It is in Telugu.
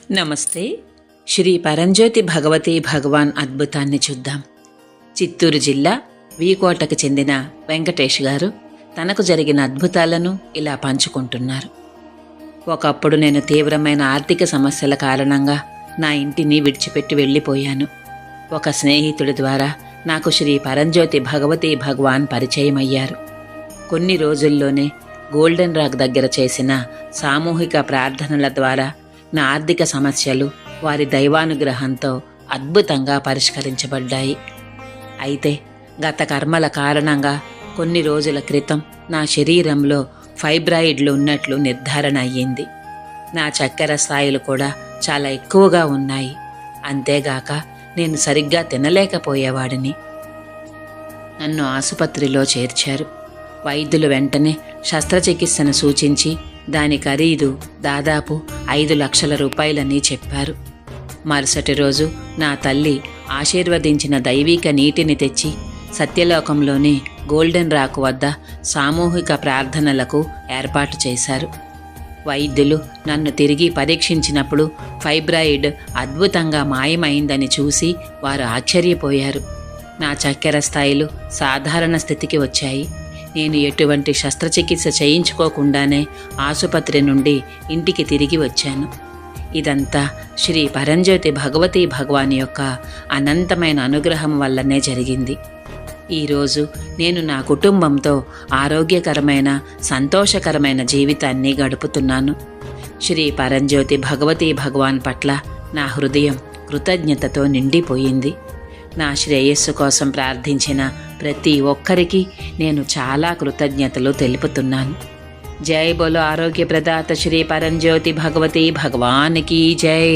నమస్తే. శ్రీ పరంజ్యోతి భగవతి భగవాన్ అద్భుతాన్ని చూద్దాం. చిత్తూరు జిల్లా వీకోటకు చెందిన వెంకటేష్ గారు తనకు జరిగిన అద్భుతాలను ఇలా పంచుకుంటున్నారు. ఒకప్పుడు నేను తీవ్రమైన ఆర్థిక సమస్యల కారణంగా నా ఇంటిని విడిచిపెట్టి వెళ్ళిపోయాను. ఒక స్నేహితుడి ద్వారా నాకు శ్రీ పరంజ్యోతి భగవతి భగవాన్ పరిచయమయ్యారు. కొన్ని రోజుల్లోనే గోల్డెన్ రాక్ దగ్గర చేసిన సామూహిక ప్రార్థనల ద్వారా నా ఆర్థిక సమస్యలు వారి దైవానుగ్రహంతో అద్భుతంగా పరిష్కరించబడ్డాయి. అయితే గత కర్మల కారణంగా కొన్ని రోజుల క్రితం నా శరీరంలో ఫైబ్రాయిడ్లు ఉన్నట్లు నిర్ధారణ అయ్యింది. నా చక్కెర స్థాయిలు కూడా చాలా ఎక్కువగా ఉన్నాయి. అంతేగాక నేను సరిగ్గా తినలేకపోయేవాడిని. నన్ను ఆసుపత్రిలో చేర్చారు. వైద్యులు వెంటనే శస్త్రచికిత్సను సూచించి దాని ఖరీదు దాదాపు 5 లక్షల రూపాయలని చెప్పారు. మరుసటి రోజు నా తల్లి ఆశీర్వదించిన దైవిక నీటిని తెచ్చి సత్యలోకంలోని గోల్డెన్ రాక్ వద్ద సామూహిక ప్రార్థనలకు ఏర్పాటు చేశారు. వైద్యులు నన్ను తిరిగి పరీక్షించినప్పుడు ఫైబ్రాయిడ్ అద్భుతంగా మాయమైందని చూసి వారు ఆశ్చర్యపోయారు. నా చక్కెర స్థాయిలు సాధారణ స్థితికి వచ్చాయి. నేను ఎటువంటి శస్త్రచికిత్స చేయించుకోకుండానే ఆసుపత్రి నుండి ఇంటికి తిరిగి వచ్చాను. ఇదంతా శ్రీ పరంజ్యోతి భగవతి భగవాన్ యొక్క అనంతమైన అనుగ్రహం వల్లనే జరిగింది. ఈరోజు నేను నా కుటుంబంతో ఆరోగ్యకరమైన సంతోషకరమైన జీవితాన్ని గడుపుతున్నాను. శ్రీ పరంజ్యోతి భగవతి భగవాన్ పట్ల నా హృదయం కృతజ్ఞతతో నిండిపోయింది. నా శ్రేయస్సు కోసం ప్రార్థించిన ప్రతి ఒక్కరికి నేను చాలా కృతజ్ఞతలు తెలుపుతున్నాను. జై బోలో ఆరోగ్య ప్రదాత శ్రీ పరంజ్యోతి భగవతి భగవానికి జై.